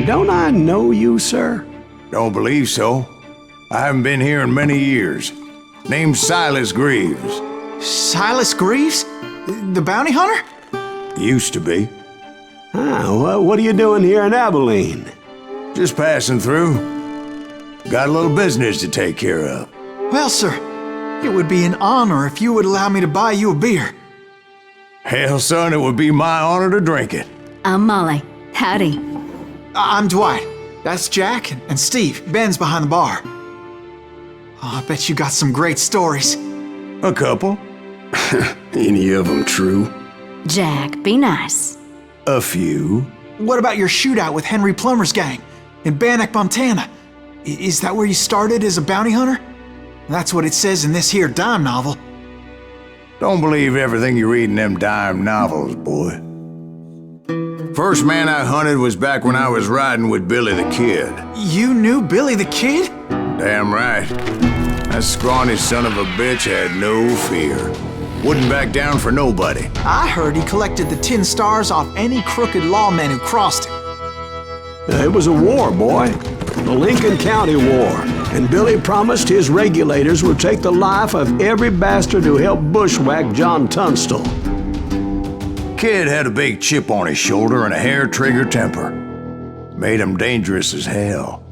Don't I know you, sir? Don't believe so. I haven't been here in many years. Name's Silas Greaves. Silas Greaves? The bounty hunter? Used to be. Well, what are you doing here in Abilene? Just passing through. Got a little business to take care of. Well, sir, it would be an honor if you would allow me to buy you a beer. Hell, son, it would be my honor to drink it. I'm Molly. Howdy. I'm Dwight. That's Jack and Steve. Ben's behind the bar. Oh, I bet you got some great stories. A couple. Any of them true? Jack, be nice. A few. What about your shootout with Henry Plummer's gang in Bannock, Montana? Is that where you started as a bounty hunter? That's what it says in this here dime novel. Don't believe everything you read in them dime novels, boy. First man I hunted was back when I was riding with Billy the Kid. You knew Billy the Kid? Damn right. That scrawny son of a bitch had no fear. Wouldn't back down for nobody. I heard he collected the 10 stars off any crooked lawman who crossed him. It was a war, boy. The Lincoln County War. And Billy promised his regulators would take the life of every bastard who helped bushwhack John Tunstall. Kid had a big chip on his shoulder and a hair-trigger temper. Made him dangerous as hell.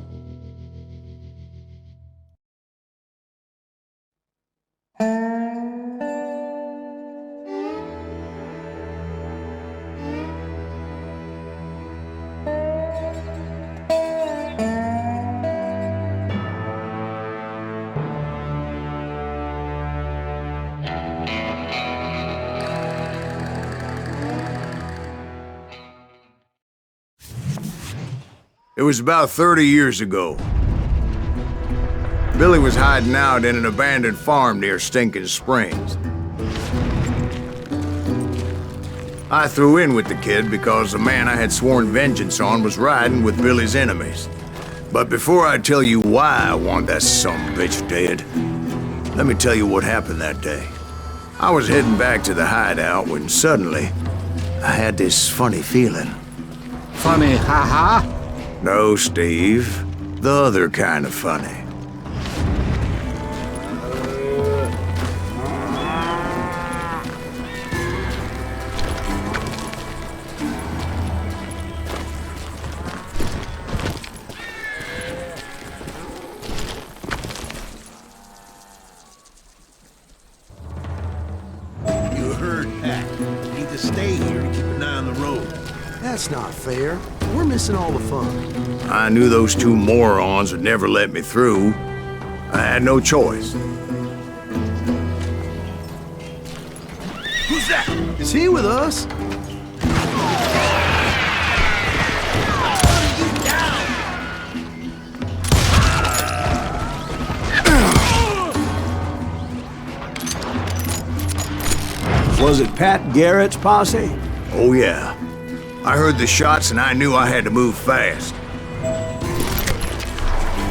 It was about 30 years ago. Billy was hiding out in an abandoned farm near Stinking Springs. I threw in with the kid because the man I had sworn vengeance on was riding with Billy's enemies. But before I tell you why I want that sumbitch dead, let me tell you what happened that day. I was heading back to the hideout when suddenly I had this funny feeling. Funny, ha-ha? No, Steve. The other kind of funny. You heard that. Need to stay here and keep an eye on the road. That's not fair. We're missing all the fun. I knew those two morons would never let me through. I had no choice. Who's that? Is he with us? Was it Pat Garrett's posse? Oh yeah. I heard the shots and I knew I had to move fast.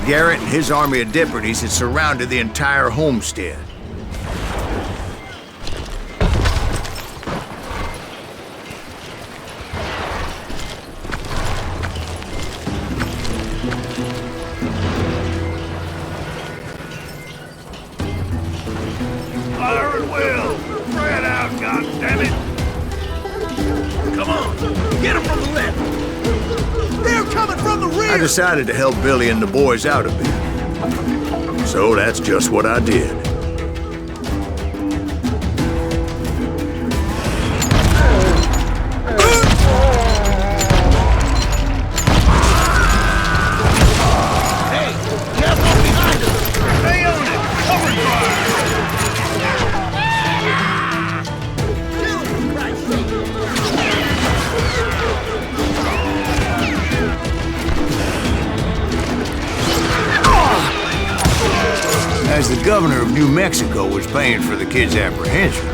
Garrett and his army of deputies had surrounded the entire homestead. Fire at will! Spread out, goddammit! Come on, get him from the left! They're coming from the rear! I decided to help Billy and the boys out a bit. So that's just what I did. Hey, we have one behind us! Stay on it! Cover fire! As the governor of New Mexico was paying for the kid's apprehension,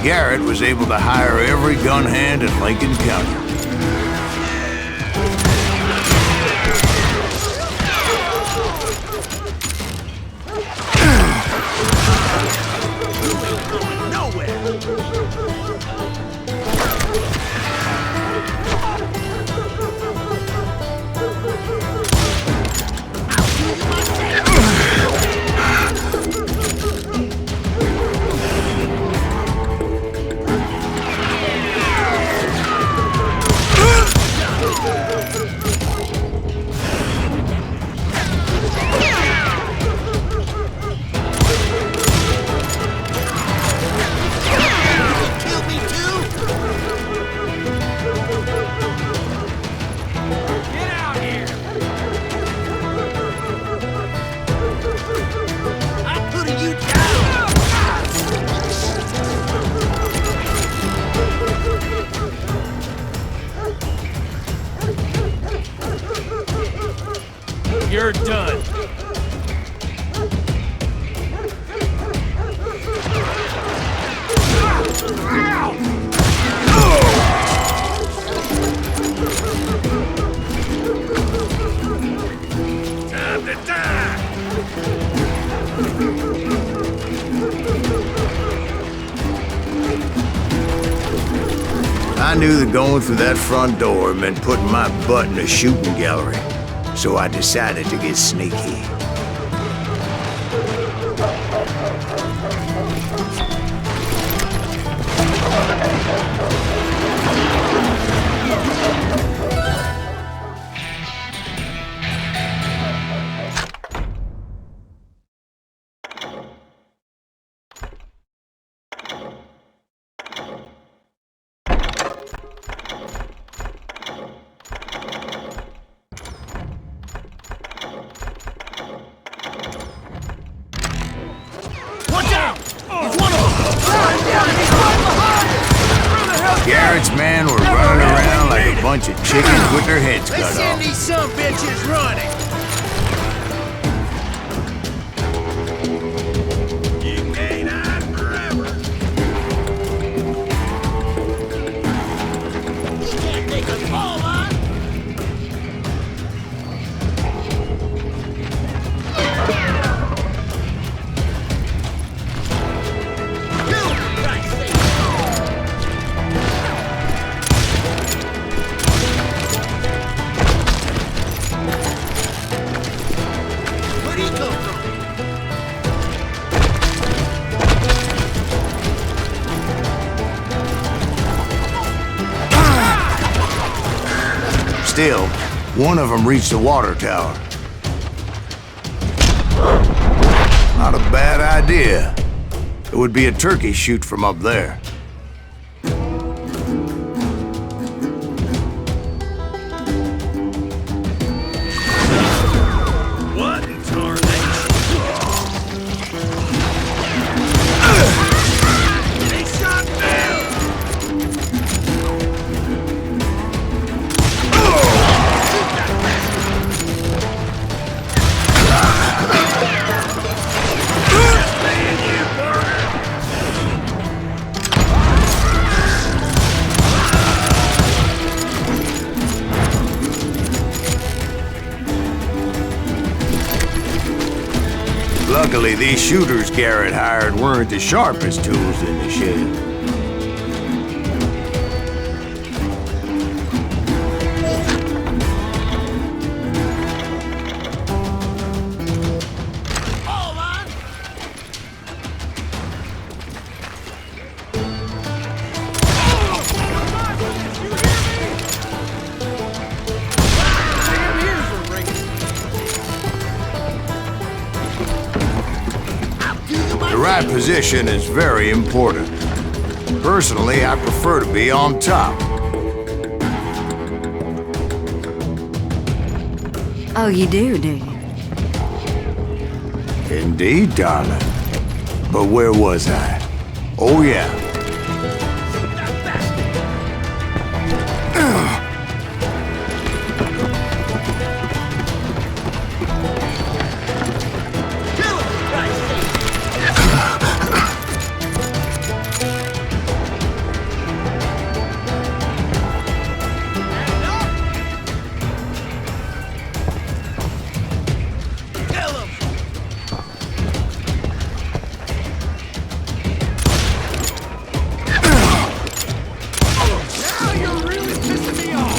Garrett was able to hire every gun hand in Lincoln County. You're done. Time to die! I knew that going through that front door meant putting my butt in a shooting gallery, so I decided to get sneaky. Watch out! He's one of them! Garrett's men were running around like a bunch of chickens with their heads cut Let's send off. these some bitches running! You can't hide forever! You can't take us all, huh? Where'd he come from? Still, one of them reached the water tower. Not a bad idea. It would be a turkey shoot from up there. What in tarnation? They shot down! Just laying you, partner! Luckily, these shooters Garrett hired weren't the sharpest tools in the shed. Hold on! The right position is very important. Personally, I prefer to be on top. Oh, you do you? Indeed, darling. But where was I? Oh, yeah.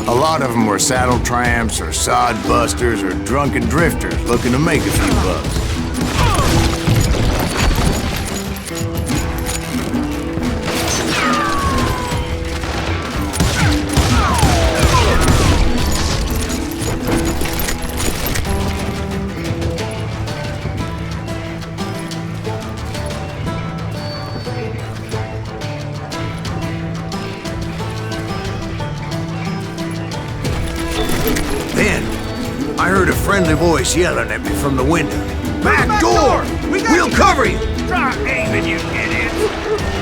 A lot of them were saddle tramps or sod busters or drunken drifters looking to make a few bucks. Then, I heard a friendly voice yelling at me from the window. Back door! We'll cover you! Try aiming, you idiot!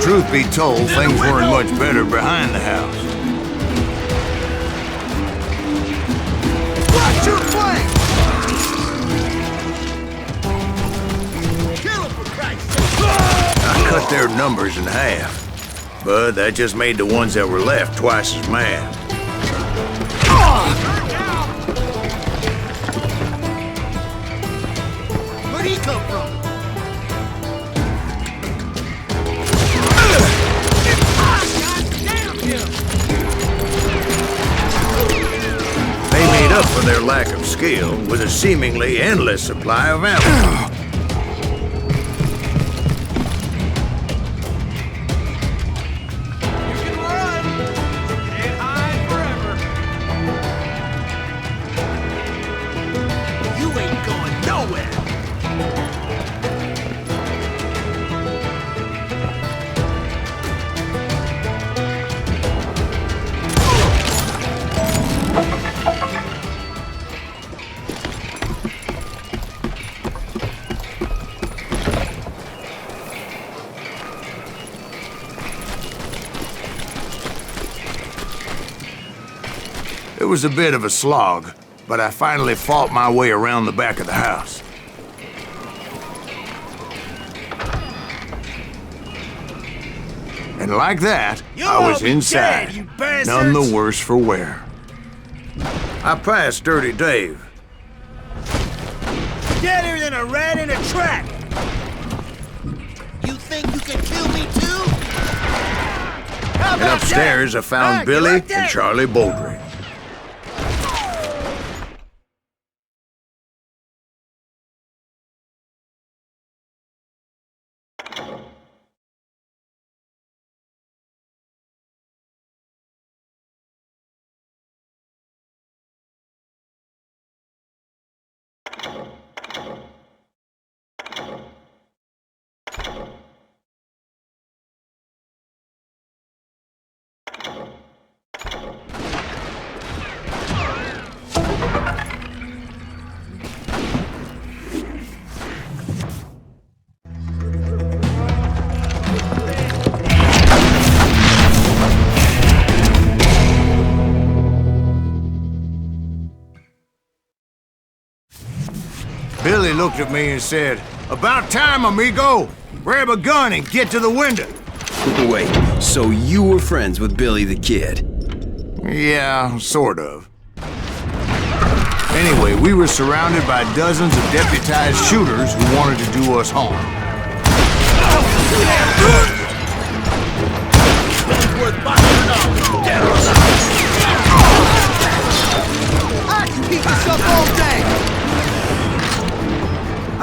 Truth be told, things weren't much better behind the house. Watch your flank! numbers in half. But that just made the ones that were left twice as mad. Where'd he come from? They made up for their lack of skill with a seemingly endless supply of ammo. It was a bit of a slog, but I finally fought my way around the back of the house. And like that, I was inside, none the worse for wear. I passed Dirty Dave. Deader than a rat in a track! You think you can kill me too? How And about upstairs, that? I found You Billy like that? and Charlie Baldry. Billy looked at me and said, "About time, amigo! Grab a gun and get to the window." Wait, so you were friends with Billy the Kid? Yeah, sort of. Anyway, we were surrounded by dozens of deputized shooters who wanted to do us harm. I can keep this up all day!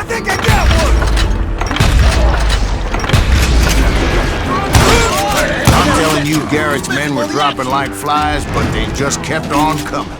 I think I got one! I'm telling you, Garrett's men were dropping like flies, but they just kept on coming.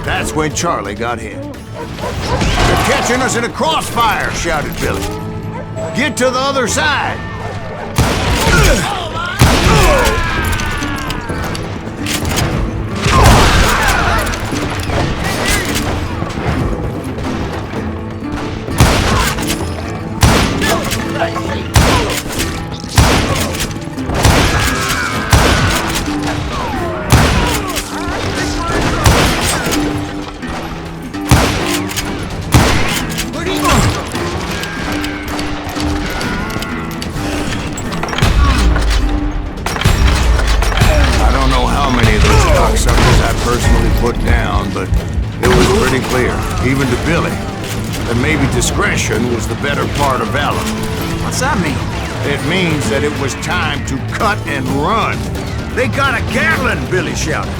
That's when Charlie got hit. "They're catching us in a crossfire!" shouted Billy. "Get to the other side!" Personally put down, but it was pretty clear, even to Billy, that maybe discretion was the better part of valor. What's that mean? It means that it was time to cut and run. "They got a Gatling!" Billy shouted.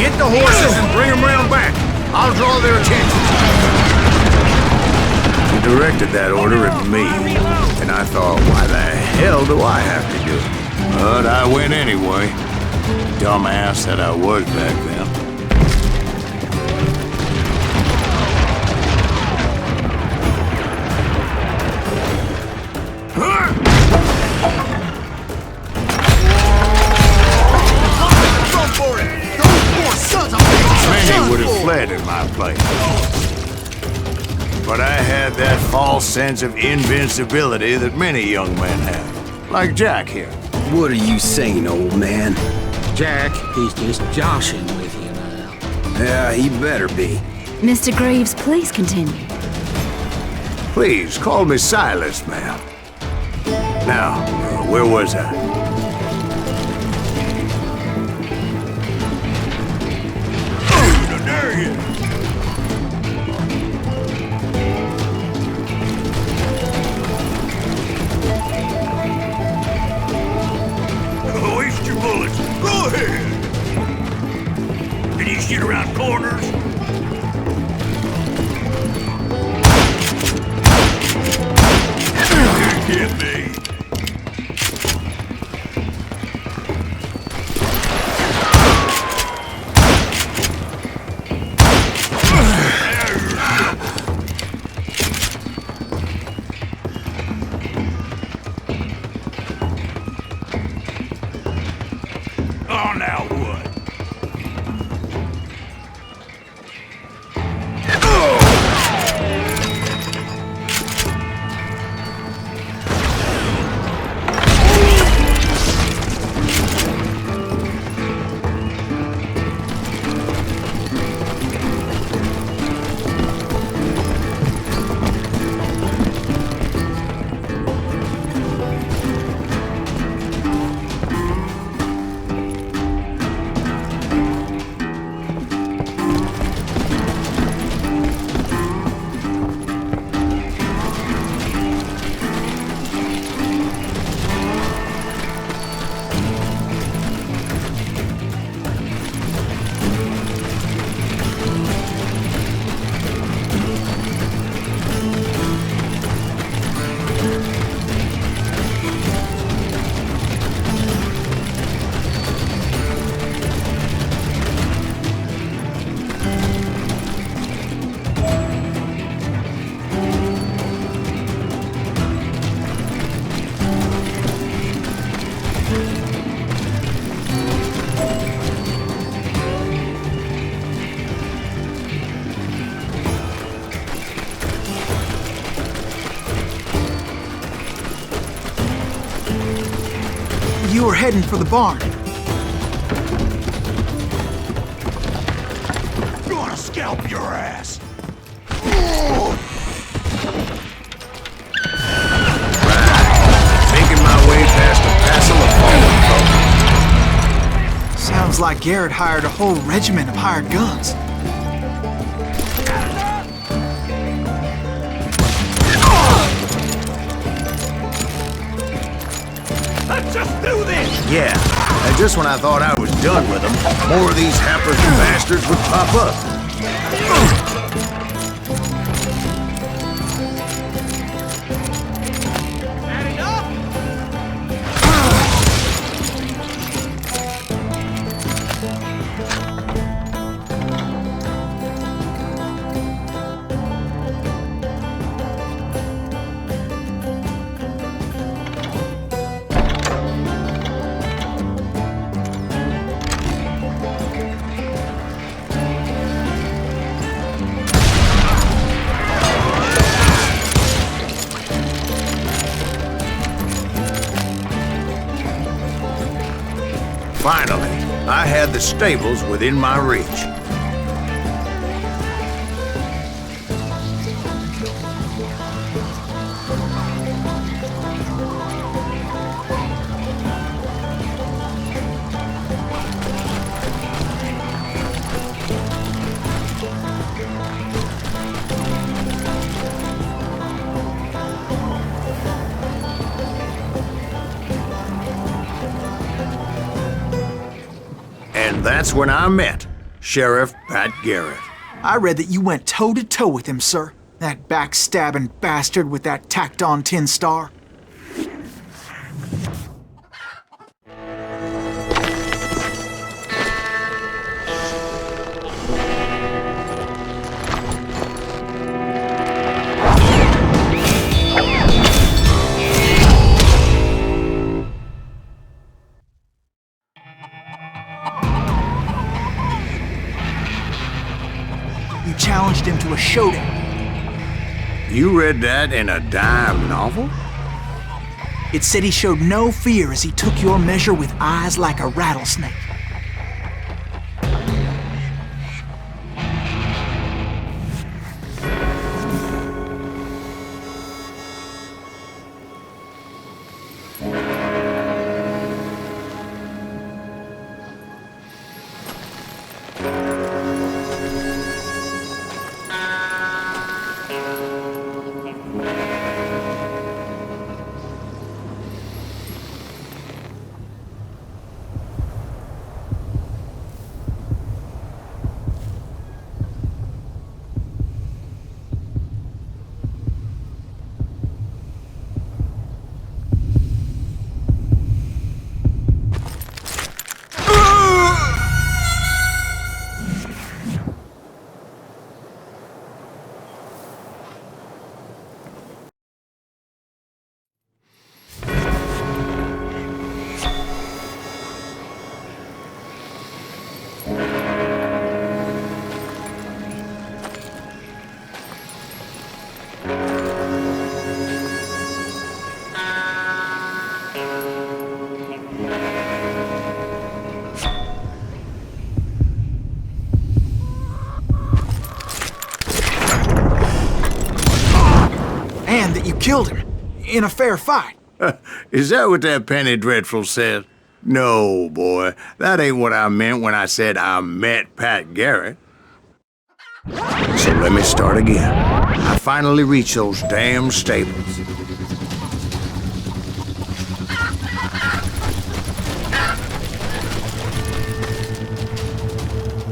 "Get the horses and bring them round back. I'll draw their attention." He directed that order at me, and I thought, why the hell do I have to do it? But I went anyway. Dumbass that I was back then. Run for it! Those poor sons of bitches! Many would have fled in my place. had that false sense of invincibility that many young men have. Like Jack here. What are you saying, old man? Jack, he's just joshing with you now. Yeah, he better be. Mr. Greaves, please continue. Please, call me Silas, ma'am. Now, where was I? Oh, there you. Waste your bullets. Go ahead. Can you shoot around corners? Get me. Oh, now what? You were heading for the barn. Gonna scalp your ass. Making my way past a passel of fallen folk. Sounds like Garrett hired a whole regiment of hired guns. Let's just do this. Yeah, and just when I thought I was done with them, more of these hapless bastards would pop up. Finally, I had the stables within my reach. And that's when I met Sheriff Pat Garrett. I read that you went toe-to-toe with him, sir. That backstabbing bastard with that tacked-on tin star. You challenged him to a showdown. You read that in a dime novel? It said he showed no fear as he took your measure with eyes like a rattlesnake. And that you killed him in a fair fight. Is that what that Penny Dreadful said? No, boy. That ain't what I meant when I said I met Pat Garrett. So let me start again. I finally reached those damn stables.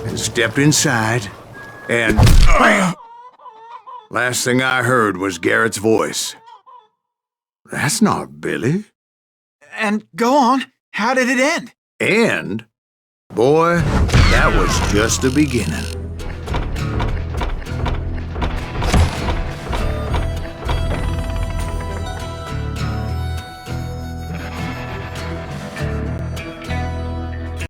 And stepped inside, and bam! Last thing I heard was Garrett's voice. That's not Billy. And go on, how did it end? And, boy, that was just the beginning.